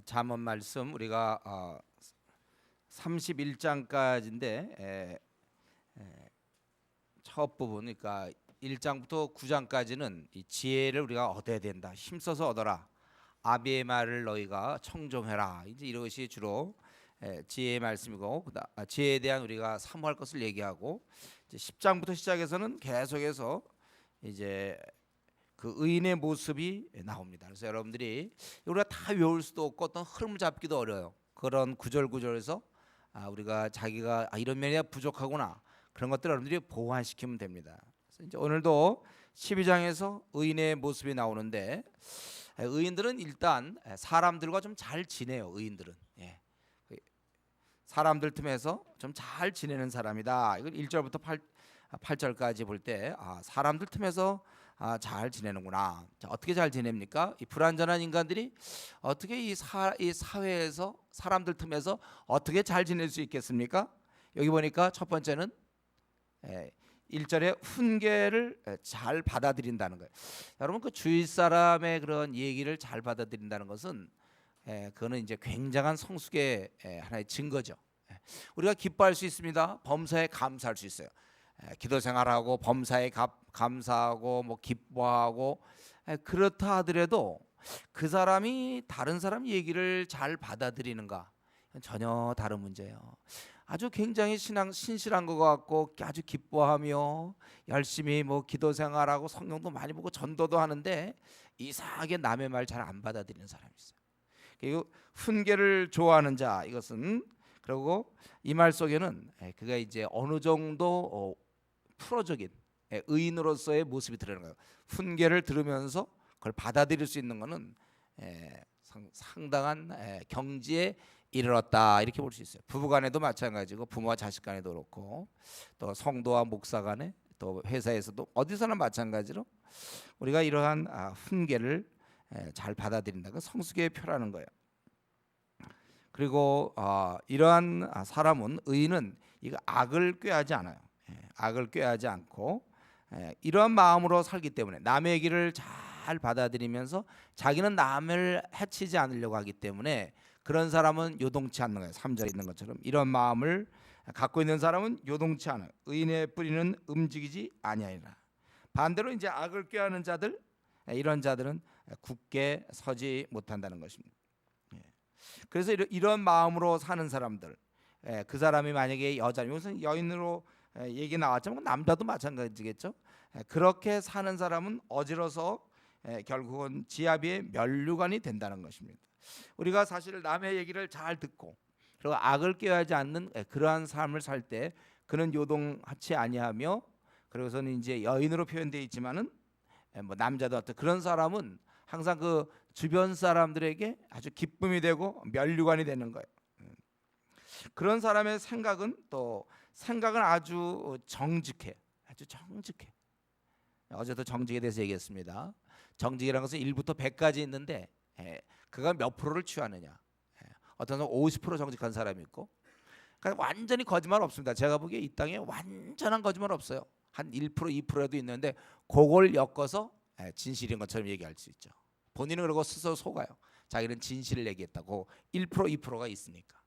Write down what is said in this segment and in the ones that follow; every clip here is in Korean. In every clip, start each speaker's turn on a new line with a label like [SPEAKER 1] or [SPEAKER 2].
[SPEAKER 1] 잠언 말씀 우리가 31장까지인데 첫 부분, 그러니까 1장부터 9장까지는 이 지혜를 우리가 얻어야 된다. 힘써서 얻어라. 아비의 말을 너희가 청종해라. 이제 이것이 주로 지혜의 말씀이고, 지혜에 대한 우리가 사모할 것을 얘기하고, 이제 10장부터 시작해서는 계속해서 이제 그 의인의 모습이 나옵니다. 그래서 여러분들이 우리가 다 외울 수도 없고 어떤 흐름을 잡기도 어려워요. 그런 구절구절에서 우리가 자기가 이런 면이 부족하구나, 그런 것들 여러분들이 보완시키면 됩니다. 그래서 이제 오늘도 12장에서 의인의 모습이 나오는데, 의인들은 일단 사람들과 좀 잘 지내요. 의인들은 사람들 틈에서 좀 잘 지내는 사람이다. 이걸 1절부터 8절까지 볼 때 사람들 틈에서 잘 지내는구나. 자, 어떻게 잘 지냅니까? 이 불완전한 인간들이 어떻게 이 사회에서 사람들 틈에서 어떻게 잘 지낼 수 있겠습니까? 여기 보니까 첫 번째는 1절에 훈계를 잘 받아들인다는 거예요. 여러분, 그 주위 사람의 그런 얘기를 잘 받아들인다는 것은 그거는 이제 굉장한 성숙의 하나의 증거죠. 우리가 기뻐할 수 있습니다. 범사에 감사할 수 있어요. 기도 생활하고 범사에 감사하고 뭐 기뻐하고, 그렇다 하더라도 그 사람이 다른 사람 얘기를 잘 받아들이는가, 전혀 다른 문제예요. 아주 굉장히 신실한 것 같고 아주 기뻐하며 열심히 뭐 기도 생활하고 성경도 많이 보고 전도도 하는데 이상하게 남의 말 잘 안 받아들이는 사람이 있어요. 그리고 훈계를 좋아하는 자, 이것은, 그리고 이 말 속에는 그가 이제 어느 정도 프로적인 의인으로서의 모습이 드러나는 거예요. 훈계를 들으면서 그걸 받아들일 수 있는 것은 상당한 경지에 이르렀다, 이렇게 볼 수 있어요. 부부간에도 마찬가지고 부모와 자식간에도 그렇고, 또 성도와 목사간에, 또 회사에서도 어디서나 마찬가지로 우리가 이러한 훈계를 잘 받아들인다. 그 성숙의 표라는 거예요. 그리고 이러한 사람은, 의인은 이거 악을 꾀하지 않아요. 악을 꾀하지 않고 이러한 마음으로 살기 때문에 남의 얘기를 잘 받아들이면서 자기는 남을 해치지 않으려고 하기 때문에 그런 사람은 요동치 않는 거예요. 3절에 있는 것처럼 이런 마음을 갖고 있는 사람은 요동치 않아요. 의인의 뿌리는 움직이지 아니하리라. 반대로 이제 악을 꾀하는 자들, 이런 자들은 굳게 서지 못한다는 것입니다. 그래서 이런 마음으로 사는 사람들, 그 사람이 만약에 여자면, 무슨 여인으로 얘기 나왔지만 남자도 마찬가지겠죠. 그렇게 사는 사람은 어지러서 결국은 지아비의 면류관이 된다는 것입니다. 우리가 사실 남의 얘기를 잘 듣고 그리고 악을 꾀하지 않는 그러한 삶을 살 때 그는 요동하지 아니하며, 그리고서는 이제 여인으로 표현되어 있지만은 뭐 남자도 어떤 그런 사람은 항상 그 주변 사람들에게 아주 기쁨이 되고 면류관이 되는 거예요. 그런 사람의 생각은 아주 정직해. 아주 정직해. 어제도 정직에 대해서 얘기했습니다. 정직이라는 것은 1부터 100까지 있는데 그가 몇 프로를 취하느냐. 어떤 사람은 50% 정직한 사람이 있고, 그러니까 완전히 거짓말 없습니다. 제가 보기에 이 땅에 완전한 거짓말 없어요. 한 1%, 2%라도 있는데 그걸 엮어서 진실인 것처럼 얘기할 수 있죠. 본인은 그러고 스스로 속아요. 자기는 진실을 얘기했다고. 1%, 2%가 있으니까.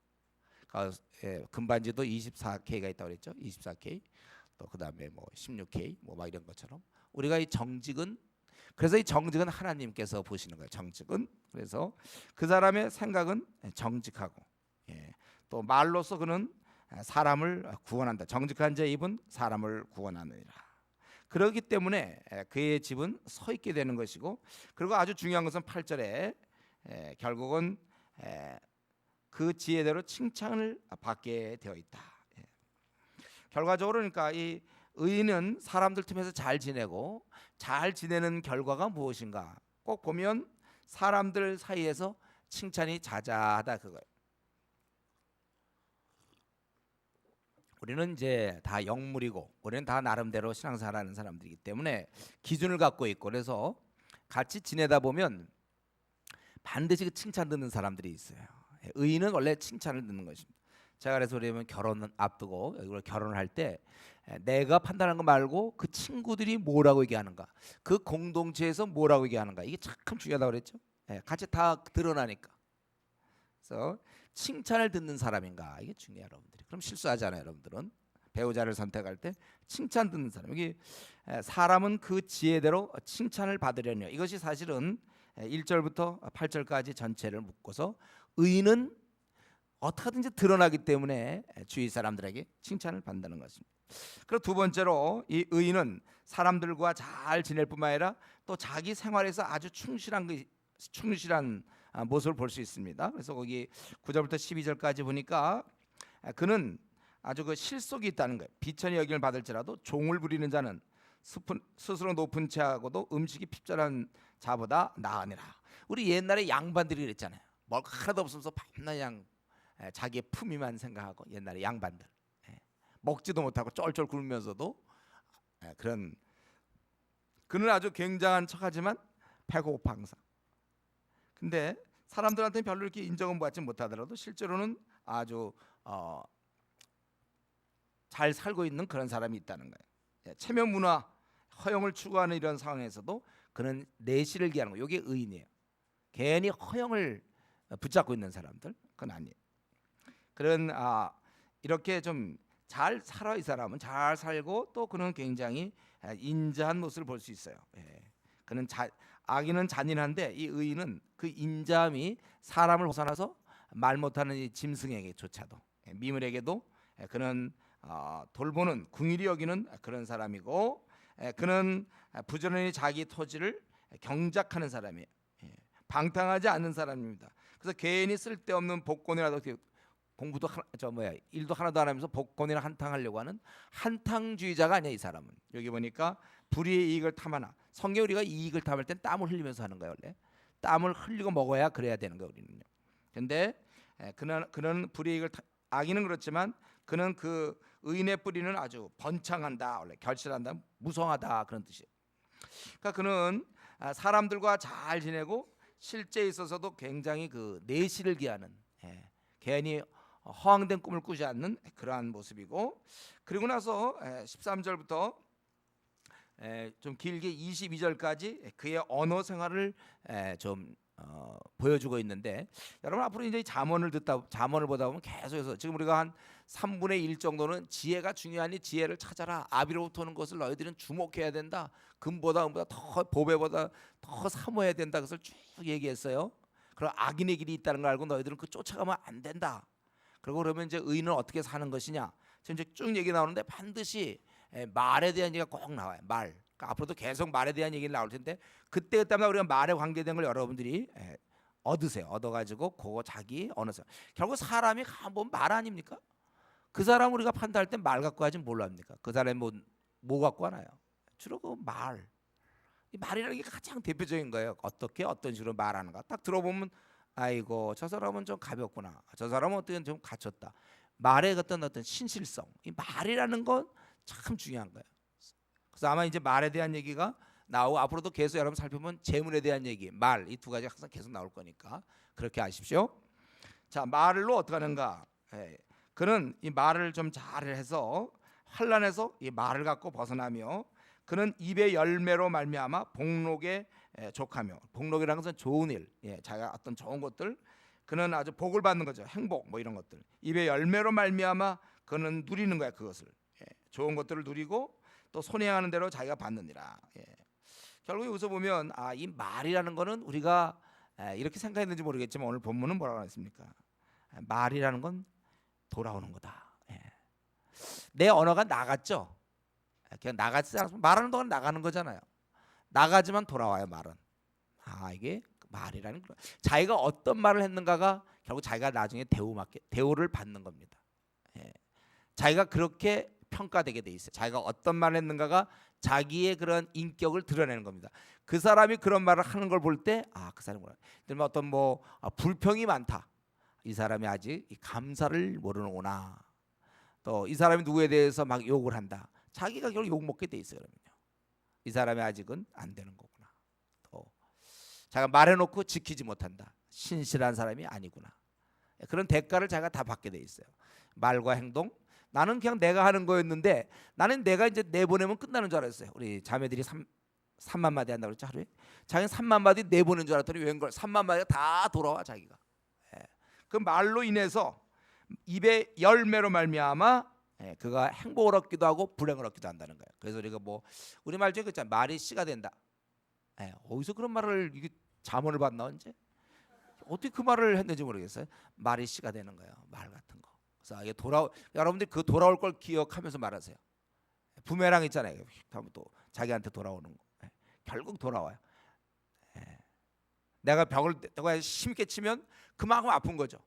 [SPEAKER 1] 금반지도 24K가 있다고 그랬죠. 24K. 또 그다음에 뭐 16K 뭐 막 이런 것처럼 우리가 이 정직은, 그래서 이 정직은 하나님께서 보시는 거예요. 정직은. 그래서 그 사람의 생각은 정직하고, 또 말로써 그는 사람을 구원한다. 정직한 자의 입은 사람을 구원하느니라. 그렇기 때문에 그의 집은 서 있게 되는 것이고, 그리고 아주 중요한 것은 8절에 결국은 그 지혜대로 칭찬을 받게 되어 있다. 결과적으로 그러니까 이 의인은 사람들 틈에서 잘 지내고, 잘 지내는 결과가 무엇인가? 꼭 보면 사람들 사이에서 칭찬이 자자하다, 그거예요. 우리는 이제 다 영물이고, 우리는 다 나름대로 신앙생활하는 사람들이기 때문에 기준을 갖고 있고, 그래서 같이 지내다 보면 반드시 그 칭찬 듣는 사람들이 있어요. 의인은 원래 칭찬을 듣는 것입니다. 제가 그래서 우리는 결혼 앞두고 이걸 결혼을 할 때 내가 판단하는 거 말고 그 친구들이 뭐라고 얘기하는가, 그 공동체에서 뭐라고 얘기하는가, 이게 참 중요하다고 그랬죠. 같이 다 드러나니까. 그래서 칭찬을 듣는 사람인가 이게 중요해요, 여러분들이. 그럼 실수하잖아요, 여러분들은. 배우자를 선택할 때 칭찬 듣는 사람. 여기 사람은 그 지혜대로 칭찬을 받으려니요. 이것이 사실은 1절부터 8절까지 전체를 묶어서 의인은 어떻게든지 드러나기 때문에 주위 사람들에게 칭찬을 받는다는 것입니다. 그리고 두 번째로 이 의인은 사람들과 잘 지낼 뿐만 아니라 또 자기 생활에서 아주 충실한 모습을 볼 수 있습니다. 그래서 거기 9절부터 12절까지 보니까 그는 아주 그 실속이 있다는 거예요. 비천히 여김을 받을지라도 종을 부리는 자는 스스로 높은 채하고도 음식이 핍절한 자보다 나으니라. 우리 옛날에 양반들이 그랬잖아요. 먹을 거 하나도 없으면서 밤낮 그냥 자기의 품위만 생각하고, 옛날에 양반들 먹지도 못하고 쫄쫄 굶으면서도 그는 아주 굉장한 척하지만 배고파 항상. 근데 사람들한테는 별로 이렇게 인정은 받지 못하더라도 실제로는 아주 잘 살고 있는 그런 사람이 있다는 거예요. 체면 문화, 허영을 추구하는 이런 상황에서도 그는 내실을 기하는 거예요. 이게 의인이에요. 괜히 허영을 붙잡고 있는 사람들, 그건 아니에요. 그런 이렇게 좀 잘 살아, 이 사람은 잘 살고 또 그는 굉장히 인자한 모습을 볼 수 있어요. 그는 악인은 잔인한데 이 의인은 그 인자함이 사람을 벗어나서 말 못하는 이 짐승에게조차도, 미물에게도 그는 돌보는, 궁일이 여기는 그런 사람이고, 그는 부지런히 자기 토지를 경작하는 사람이에요. 방탕하지 않는 사람입니다. 그래서 괜히 쓸데없는 복권이라도 공부도 일도 하나도 안 하면서 복권이나 한탕하려고 하는 한탕주의자가 아니야, 이 사람은. 여기 보니까 불의의 이익을 탐하나. 성경 우리가 이익을 탐할 땐 땀을 흘리면서 하는 거예요, 원래. 땀을 흘리고 먹어야 그래야 되는 거예요, 우리는요. 근데 그는 불의의 이익을 악인은 그렇지만 그는 그 의인의 뿌리는 아주 번창한다, 원래 결실한다, 무성하다, 그런 뜻이에요. 그러니까 그는 사람들과 잘 지내고 실제에 있어서도 굉장히 그 내실을 기하는, 괜히 허황된 꿈을 꾸지 않는 그러한 모습이고, 그리고 나서 13절부터 좀 길게 22절까지 그의 언어 생활을 좀 보여주고 있는데, 여러분 앞으로 이제 잠언을 보다 보면 계속해서 지금 우리가 한 3분의 1 정도는 지혜가 중요하니 지혜를 찾아라, 아비로부터 오는 것을 너희들은 주목해야 된다, 금보다 더 보배보다 더 사모해야 된다, 그것을 쭉 얘기했어요. 그리고 악인의 길이 있다는 걸 알고 너희들은 그 쫓아가면 안 된다. 그리고 그러면 이제 의인은 어떻게 사는 것이냐, 지금 이제 쭉 얘기 나오는데 반드시 말에 대한 얘기가 꼭 나와요. 말. 그러니까 앞으로도 계속 말에 대한 얘기가 나올 텐데, 그때마다 우리가 말에 관계된 걸 여러분들이 얻으세요. 얻어가지고 그거 자기 언어서, 결국 사람이 한번 말 아닙니까? 그 사람 우리가 판단할 때 말 갖고 하지 뭘 합니까? 그 사람이 뭐 갖고 하나요? 주로 그 말. 이 말이라는 게 가장 대표적인 거예요. 어떻게 어떤 식으로 말하는가. 딱 들어보면 아이고 저 사람은 좀 가볍구나, 저 사람은 어떻게 좀 갖췄다. 말의 어떤 신실성, 이 말이라는 건 참 중요한 거예요. 그래서 아마 이제 말에 대한 얘기가 나오고, 앞으로도 계속 여러분 살펴보면 재물에 대한 얘기, 말, 이 두 가지 항상 계속 나올 거니까 그렇게 아십시오. 자, 말로 어떻게 하는가? 그는 이 말을 좀 잘해서 환난에서 이 말을 갖고 벗어나며, 그는 입의 열매로 말미암아 복록에 족하며, 복록이라는 것은 좋은 일, 자기가 어떤 좋은 것들, 그는 아주 복을 받는 거죠. 행복 뭐 이런 것들, 입의 열매로 말미암아 그는 누리는 거야. 그것을, 좋은 것들을 누리고 또 손해하는 대로 자기가 받느니라. 결국 여기서 보면 이 말이라는 거는 우리가 이렇게 생각했는지 모르겠지만 오늘 본문은 뭐라고 했습니까? 말이라는 건 돌아오는 거다. 내 언어가 나갔죠. 그냥 나가지 않으면 말하는 동안 나가는 거잖아요. 나가지만 돌아와요, 말은. 이게 말이라는 거. 자기가 어떤 말을 했는가가 결국 자기가 나중에 대우를 받는 겁니다. 자기가 그렇게 평가되게 돼 있어요. 자기가 어떤 말을 했는가가 자기의 그런 인격을 드러내는 겁니다. 그 사람이 그런 말을 하는 걸 볼 때 그 사람이구나. 어떤 불평이 많다. 이 사람이 아직 감사를 모르는구나. 또 이 사람이 누구에 대해서 막 욕을 한다. 자기가 결국 욕 먹게 돼 있어요. 그러면요. 이 사람이 아직은 안 되는 거구나. 또 자기가 말해놓고 지키지 못한다. 신실한 사람이 아니구나. 그런 대가를 자기가 다 받게 돼 있어요. 말과 행동. 나는 그냥 내가 하는 거였는데, 나는 내가 이제 내보내면 끝나는 줄 알았어요. 우리 자매들이 3만 마디 한다고 그랬죠, 하루에. 자기는 3만 마디 내보낸 줄 알았더니 웬걸 3만 마디가 다 돌아와, 자기가. 그 말로 인해서 입의 열매로 말미암아 그가 행복을 얻기도 하고 불행을 얻기도 한다는 거예요. 그래서 우리가 뭐 우리말 중에 있잖아요. 말이 씨가 된다. 어디서 그런 말을 이게 자문을 받나 언제? 어떻게 그 말을 했는지 모르겠어요. 말이 씨가 되는 거예요. 말 같은 거. 그래서 이게 여러분들이 그 돌아올 걸 기억하면서 말하세요. 부메랑 있잖아요. 하면 또 자기한테 돌아오는 거. 결국 돌아와요. 내가 벽을 내가 힘있게 치면 그만큼 아픈 거죠.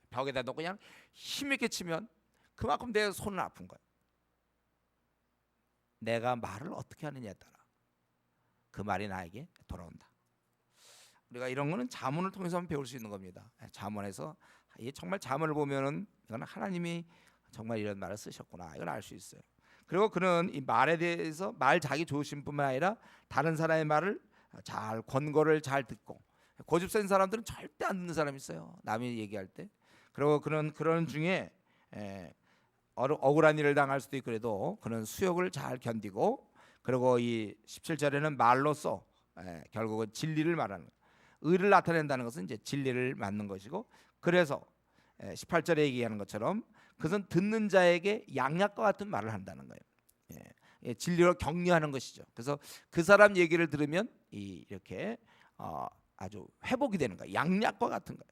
[SPEAKER 1] 벽에다 놓고 그냥 힘있게 치면 그만큼 내 손은 아픈 거예요. 내가 말을 어떻게 하느냐에 따라 그 말이 나에게 돌아온다. 우리가 이런 거는 자문을 통해서 배울 수 있는 겁니다. 자문에서 정말 자문을 보면은 이건 하나님이 정말 이런 말을 쓰셨구나 이걸 알 수 있어요. 그리고 그는 이 말에 대해서 말 자기 좋으신 뿐만 아니라 다른 사람의 말을 잘 권고를 잘 듣고 고집 센 사람들은 절대 안 듣는 사람이 있어요. 남이 얘기할 때. 그리고 그는 그런 중에 억울한 일을 당할 수도 있고 그래도 그는 수욕을 잘 견디고 그리고 이 17절에는 말로써 결국은 진리를 말하는 거예요. 의를 나타낸다는 것은 이제 진리를 맞는 것이고 그래서 18절에 얘기하는 것처럼 그것은 듣는 자에게 양약과 같은 말을 한다는 거예요. 진리로 격려하는 것이죠. 그래서 그 사람 얘기를 들으면 이렇게 아주 회복이 되는 거예요. 양약과 같은 거예요.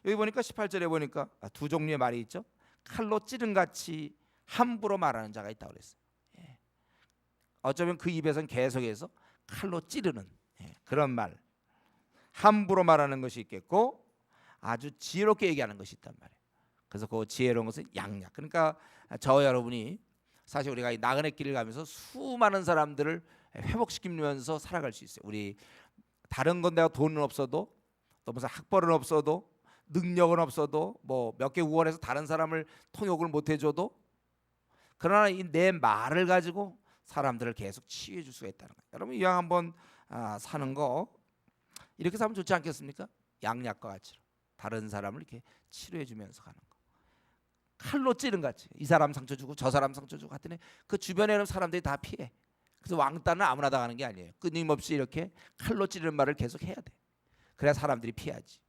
[SPEAKER 1] 여기 보니까 18절에 보니까 두 종류의 말이 있죠. 칼로 찌른 같이 함부로 말하는 자가 있다고 그랬어요. 어쩌면 그 입에선 계속해서 칼로 찌르는 그런 말, 함부로 말하는 것이 있겠고 아주 지혜롭게 얘기하는 것이 있단 말이에요. 그래서 그 지혜로운 것은 양약. 그러니까 저 여러분이 사실 우리가 이 나그네 길을 가면서 수많은 사람들을 회복시키면서 살아갈 수 있어요. 우리 다른 건 내가 돈은 없어도 또 무슨 학벌은 없어도 능력은 없어도 뭐 몇 개 우월해서 다른 사람을 통역을 못 해줘도 그러나 이 내 말을 가지고 사람들을 계속 치유해 줄 수가 있다는 거예요. 여러분 이왕 한번 사는 거 이렇게 살면 좋지 않겠습니까? 양약과 같이 다른 사람을 이렇게 치료해 주면서 가는 거. 칼로 찌른 같이 이 사람 상처 주고 저 사람 상처 주고 하더니 그 주변에 있는 사람들이 다 피해. 그래서 왕따는 아무나 당하는 게 아니에요. 끊임없이 이렇게 칼로 찌르는 말을 계속 해야 돼. 그래야 사람들이 피하지.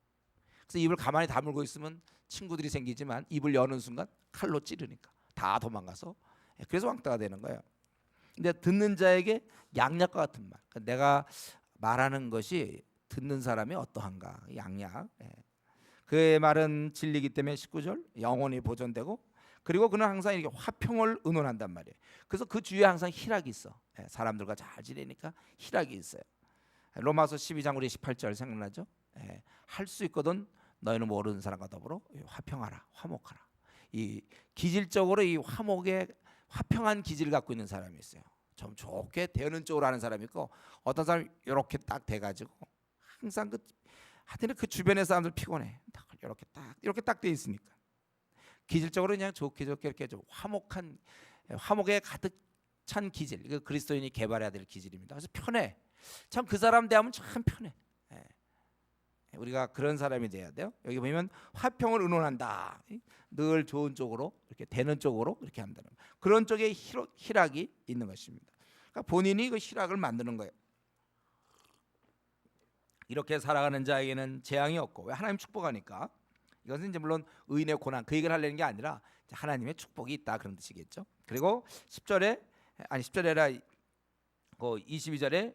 [SPEAKER 1] 그래서 입을 가만히 다물고 있으면 친구들이 생기지만 입을 여는 순간 칼로 찌르니까 다 도망가서 그래서 왕따가 되는 거예요. 근데 듣는 자에게 양약과 같은 말. 내가 말하는 것이 듣는 사람이 어떠한가. 양약. 그의 말은 진리이기 때문에 19절 영원히 보존되고 그리고 그는 항상 이렇게 화평을 의논한단 말이에요. 그래서 그 주위에 항상 희락이 있어. 사람들과 잘 지내니까 희락이 있어요. 로마서 12장 우리 18절 생각나죠? 할 수 있거든 너희는 모르는 사람과 더불어 화평하라 화목하라. 이 기질적으로 이 화목에 화평한 기질을 갖고 있는 사람이 있어요. 좀 좋게 되는 쪽으로 하는 사람이 있고 어떤 사람이 이렇게 딱 돼가지고 항상 하여튼 그 주변의 사람들 피곤해. 이렇게 딱 돼 있으니까 기질적으로 그냥 좋게 이렇게 좀 화목한 화목에 가득 찬 기질. 이거 그리스도인이 개발해야 될 기질입니다. 그래서 편해. 참 그 사람 대하면 참 편해. 우리가 그런 사람이 돼야 돼요. 여기 보면 화평을 의논한다. 늘 좋은 쪽으로 이렇게 되는 쪽으로 이렇게 한다는 그런 쪽에 희락이 있는 것입니다. 그러니까 본인이 그 희락을 만드는 거예요. 이렇게 살아가는 자에게는 재앙이 없고 왜 하나님 축복하니까 이것은 이제 물론 의인의 고난 그 얘기를 하려는 게 아니라 하나님의 축복이 있다 그런 뜻이겠죠. 그리고 10절에 아니라 그 22절에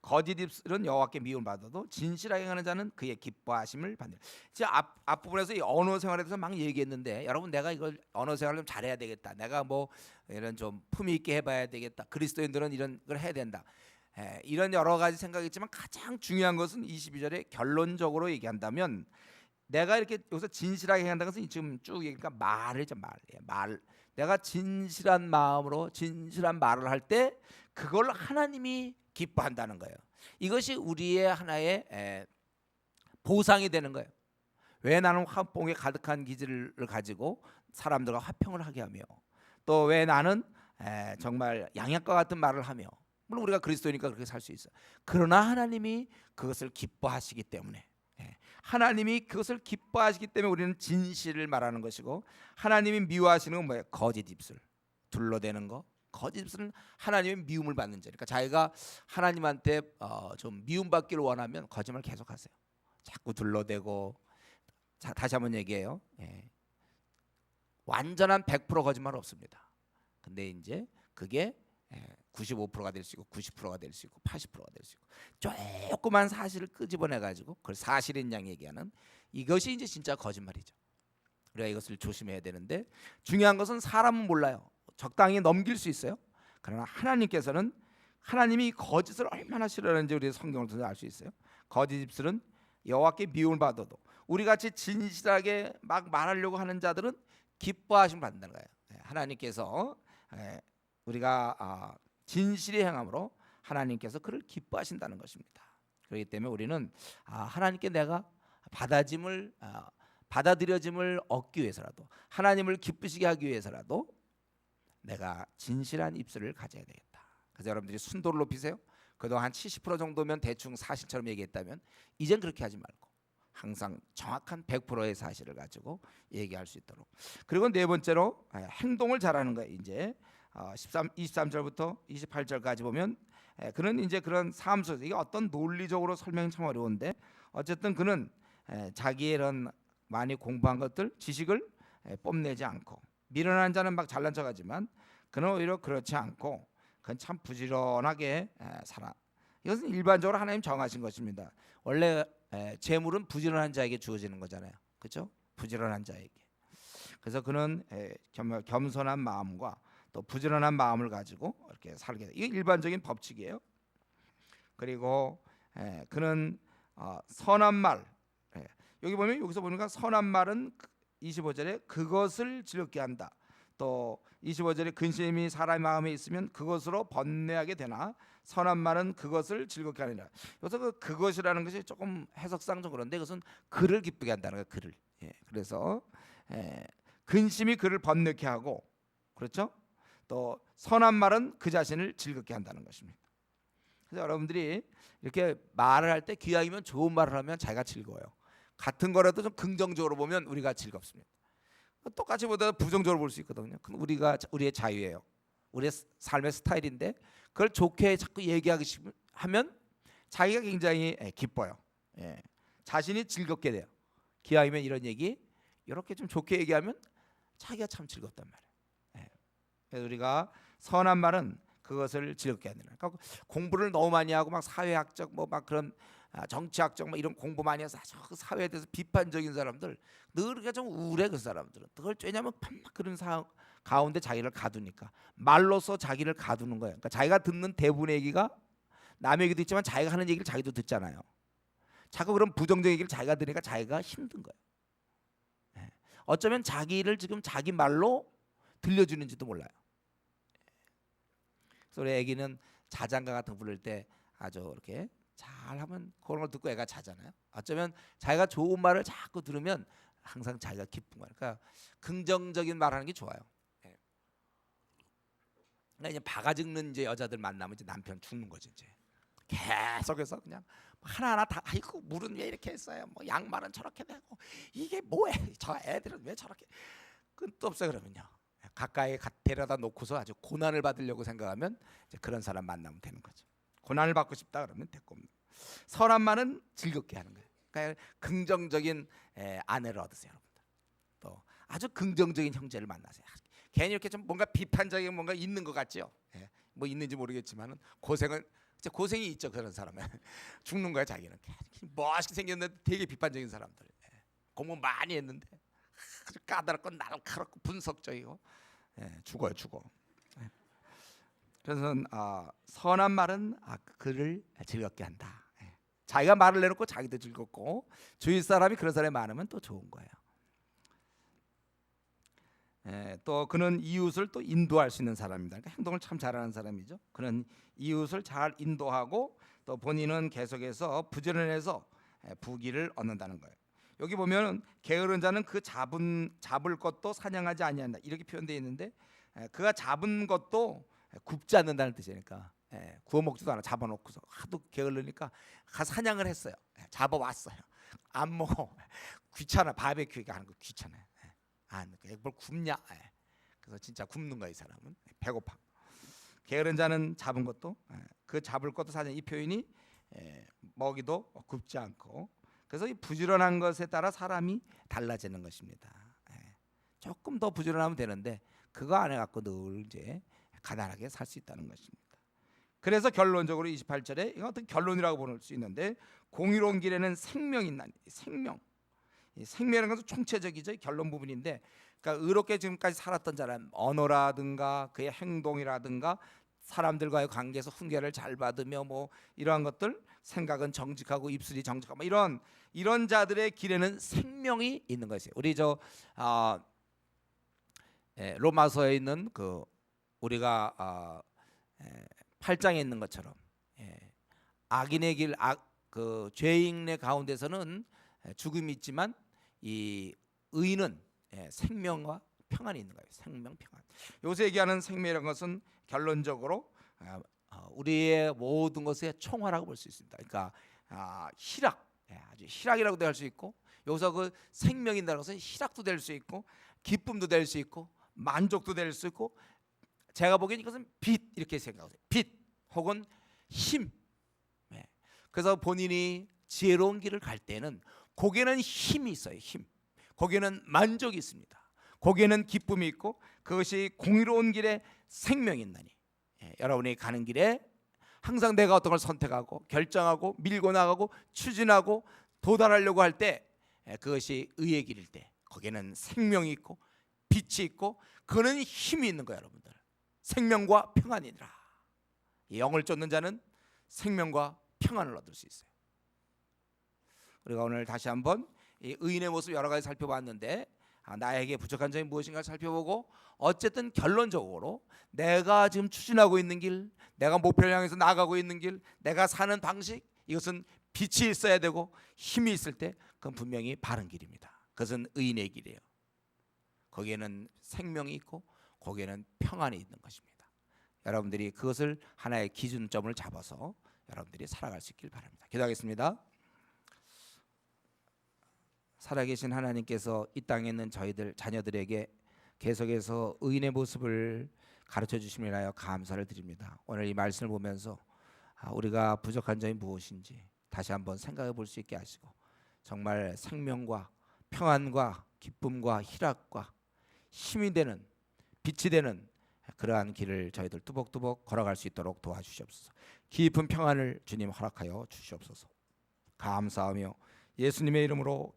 [SPEAKER 1] 거짓 입술은 여호와께 미움을 받아도 진실하게 하는 자는 그의 기뻐하심을 받는. 제가 앞부분에서 이 언어 생활에 대해서 막 얘기했는데 여러분 내가 이걸 언어 생활을 좀 잘해야 되겠다. 내가 뭐 이런 좀 품위 있게 해봐야 되겠다. 그리스도인들은 이런 걸 해야 된다. 이런 여러 가지 생각이 있지만 가장 중요한 것은 22절에 결론적으로 얘기한다면 내가 이렇게 여기서 진실하게 행한다는 것은 지금 쭉 얘기니까 말이죠. 말. 내가 진실한 마음으로 진실한 말을 할 때 그걸 하나님이 기뻐한다는 거예요. 이것이 우리의 하나의 보상이 되는 거예요. 왜 나는 화평에 가득한 기질을 가지고 사람들과 화평을 하게 하며 또 왜 나는 정말 양약과 같은 말을 하며 물론 우리가 그리스도니까 그렇게 살 수 있어요. 그러나 하나님이 그것을 기뻐하시기 때문에 하나님이 그것을 기뻐하시기 때문에 우리는 진실을 말하는 것이고 하나님이 미워하시는 건 뭐예요? 거짓 입술, 둘러대는 거. 거짓 입술은 하나님의 미움을 받는 자. 그러니까 자기가 하나님한테 좀 미움받기를 원하면 거짓말 계속하세요. 자꾸 둘러대고 자, 다시 한번 얘기해요. 완전한 100% 거짓말 없습니다. 근데 이제 그게 95%가 될 수 있고 90%가 될 수 있고 80%가 될 수 있고 조그만 사실을 끄집어내 가지고 그걸 사실인 양 얘기하는 이것이 이제 진짜 거짓말이죠. 우리가 이것을 조심해야 되는데 중요한 것은 사람은 몰라요. 적당히 넘길 수 있어요. 그러나 하나님께서는 하나님이 거짓을 얼마나 싫어하는지 우리 성경을 통해서 알 수 있어요. 거짓 입술은 여호와께 미움을 받아도 우리 같이 진실하게 막 말하려고 하는 자들은 기뻐하심을 받는다는 거예요. 하나님께서 우리가 진실히 행함으로 하나님께서 그를 기뻐하신다는 것입니다. 그렇기 때문에 우리는 하나님께 내가 받아들여짐을 얻기 위해서라도 하나님을 기쁘시게 하기 위해서라도 내가 진실한 입술을 가져야 되겠다. 그래서 여러분들이 순도를 높이세요. 그동안 한 70% 정도면 대충 사실처럼 얘기했다면 이젠 그렇게 하지 말고 항상 정확한 100%의 사실을 가지고 얘기할 수 있도록. 그리고 네 번째로 행동을 잘하는 거예요. 이제 23절부터 28절까지 보면 그는 이제 그런 삶 속에서 이게 어떤 논리적으로 설명이 참 어려운데 어쨌든 그는 자기의 이런 많이 공부한 것들 지식을 뽐내지 않고 미련한 자는 막 잘난 척하지만 그는 오히려 그렇지 않고 그건 참 부지런하게 살아. 이것은 일반적으로 하나님 정하신 것입니다. 원래 재물은 부지런한 자에게 주어지는 거잖아요. 그렇죠? 부지런한 자에게. 그래서 그는 겸손한 마음과 또 부지런한 마음을 가지고 이렇게 살게 돼. 이게 일반적인 법칙이에요. 그리고 그는 선한 말. 여기 보면 여기서 보니까 선한 말은 25절에 그것을 즐겁게 한다. 또 25절에 근심이 사람의 마음에 있으면 그것으로 번뇌하게 되나 선한 말은 그것을 즐겁게 하느니라. 여기서 그것이라는 것이 조금 해석상 좀 그런데 그것은 그를 기쁘게 한다는 거예요. 그를. 그래서 근심이 그를 번뇌케 하고 그렇죠? 또 선한 말은 그 자신을 즐겁게 한다는 것입니다. 그래서 여러분들이 이렇게 말을 할 때 기왕이면 좋은 말을 하면 자기가 즐거워요. 같은 거라도 좀 긍정적으로 보면 우리가 즐겁습니다. 똑같이 보다 부정적으로 볼 수 있거든요. 그건 우리의 자유예요. 우리의 삶의 스타일인데 그걸 좋게 자꾸 얘기하기 하면 자기가 굉장히 기뻐요. 자신이 즐겁게 돼요. 기왕이면 이런 얘기 이렇게 좀 좋게 얘기하면 자기가 참 즐겁단 말이에요. 그래서 우리가 선한 말은 그것을 즐겁게 하는. 그러니까 공부를 너무 많이 하고 막 사회학적 뭐 막 그런 정치학적 막 이런 공부 많이 해서 그 사회에 대해서 비판적인 사람들 늘 그게 좀 우울해. 그 사람들은 그걸 왜냐하면 그런 가운데 자기를 가두니까 말로써 자기를 가두는 거예요. 그러니까 자기가 듣는 대부분의 얘기가 남의 얘기도 있지만 자기가 하는 얘기를 자기도 듣잖아요. 자꾸 그런 부정적 얘기를 자기가 들으니까 자기가 힘든 거예요. 어쩌면 자기를 지금 자기 말로 들려주는지도 몰라요. 그래서 우리 애기는 자장가 같은 거 부를 때 아주 이렇게 잘하면 그런 걸 듣고 애가 자잖아요. 어쩌면 자기가 좋은 말을 자꾸 들으면 항상 자기가 기쁜 거예요. 그러니까 긍정적인 말하는 게 좋아요. 그러니까 이제 바가 죽는 이제 여자들 만나면 이제 남편 죽는 거지 이제. 계속해서 그냥 하나하나 다 아이고 물은 왜 이렇게 했어요. 뭐 양말은 저렇게 되고 이게 뭐해? 저 애들은 왜 저렇게 끝도 없어요. 그러면요. 가까이 데려다 놓고서 아주 고난을 받으려고 생각하면 이제 그런 사람 만나면 되는 거죠. 고난을 받고 싶다 그러면 됐고 선한 말은 즐겁게 하는 거예요. 그러니까 긍정적인 아내를 얻으세요, 여러분들. 또 아주 긍정적인 형제를 만나세요. 괜히 이렇게 좀 뭔가 비판적인 뭔가 있는 것 같죠. 뭐 있는지 모르겠지만은 고생이 있죠. 그런 사람은 죽는 거야 자기는. 멋있게 생겼는데 되게 비판적인 사람들. 공부 많이 했는데 아주 까다롭고 날카롭고 분석적이고 죽어. 그래서 선한 말은 그를 즐겁게 한다. 자기가 말을 내놓고 자기도 즐겁고 주위 사람이 그런 사람이 많으면 또 좋은 거예요. 또 그는 이웃을 또 인도할 수 있는 사람입니다. 그러니까 행동을 참 잘하는 사람이죠. 그는 이웃을 잘 인도하고 또 본인은 계속해서 부지런해서 부귀를 얻는다는 거예요. 여기 보면 게으른 자는 그 잡을 것도 사냥하지 아니한다 이렇게 표현되어 있는데 그가 잡은 것도 굽지 않는다는 뜻이니까 구워 먹지도 않아. 잡아놓고서 하도 게을르니까 가서 사냥을 했어요. 잡아왔어요. 안 먹어. 귀찮아. 바베큐 하는 거 귀찮아요. 뭘 굽냐. 그래서 진짜 굽는 거야 이 사람은. 배고파. 게으른 자는 잡은 것도 그 잡을 것도 사냥. 이 표현이 먹이도 굽지 않고 그래서 이 부지런한 것에 따라 사람이 달라지는 것입니다. 예. 조금 더 부지런하면 되는데 그거 안 해갖고 늘 이제 가난하게 살 수 있다는 것입니다. 그래서 결론적으로 28절에 이건 어떤 결론이라고 볼 수 있는데 공의로운 길에는 생명이 있나니. 생명. 이 생명이라는 것은 총체적이죠. 결론 부분인데, 그러니까 의롭게 지금까지 살았던 자는 언어라든가 그의 행동이라든가 사람들과의 관계에서 훈계를 잘 받으며 뭐 이러한 것들, 생각은 정직하고 입술이 정직하고 뭐 이런 자들의 길에는 생명이 있는 것이에요. 우리 로마서에 있는 그 우리가 8장에 있는 것처럼 악인의 길, 그 죄인의 가운데서는 죽음이 있지만 이 의인은 생명과 평안이 있는 거예요. 생명, 평안. 요새 얘기하는 생명이라는 것은 결론적으로 우리의 모든 것의 총화라고 볼 수 있습니다. 그러니까 희락, 아주 희락이라고도 할 수 있고, 여기서 그 생명이라는 것은 희락도 될 수 있고, 기쁨도 될 수 있고, 만족도 될 수 있고, 제가 보기엔 이것은 빛 이렇게 생각하세요. 빛 혹은 힘. 그래서 본인이 지혜로운 길을 갈 때는 거기에는 힘이 있어요. 힘. 거기에는 만족이 있습니다. 거기에는 기쁨이 있고, 그것이 공의로운 길에 생명이 있나니. 여러분이 가는 길에 항상 내가 어떤 걸 선택하고 결정하고 밀고 나가고 추진하고 도달하려고 할 때 그것이 의의 길일 때 거기에는 생명이 있고 빛이 있고 그는 힘이 있는 거예요. 여러분들, 생명과 평안이니라. 영을 쫓는 자는 생명과 평안을 얻을 수 있어요. 우리가 오늘 다시 한번 이 의인의 모습 여러 가지 살펴봤는데, 나에게 부족한 점이 무엇인가 살펴보고, 어쨌든 결론적으로 내가 지금 추진하고 있는 길, 내가 목표를 향해서 나가고 있는 길, 내가 사는 방식, 이것은 빛이 있어야 되고 힘이 있을 때 그건 분명히 바른 길입니다. 그것은 의인의 길이에요. 거기에는 생명이 있고 거기에는 평안이 있는 것입니다. 여러분들이 그것을 하나의 기준점을 잡아서 여러분들이 살아갈 수 있길 바랍니다. 기도하겠습니다. 살아계신 하나님께서 이 땅에 있는 저희들 자녀들에게 계속해서 의인의 모습을 가르쳐 주심을 하여 감사를 드립니다. 오늘 이 말씀을 보면서 우리가 부족한 점이 무엇인지 다시 한번 생각해 볼 수 있게 하시고, 정말 생명과 평안과 기쁨과 희락과 힘이 되는, 빛이 되는 그러한 길을 저희들 뚜벅뚜벅 걸어갈 수 있도록 도와주시옵소서. 깊은 평안을 주님 허락하여 주시옵소서. 감사하며 예수님의 이름으로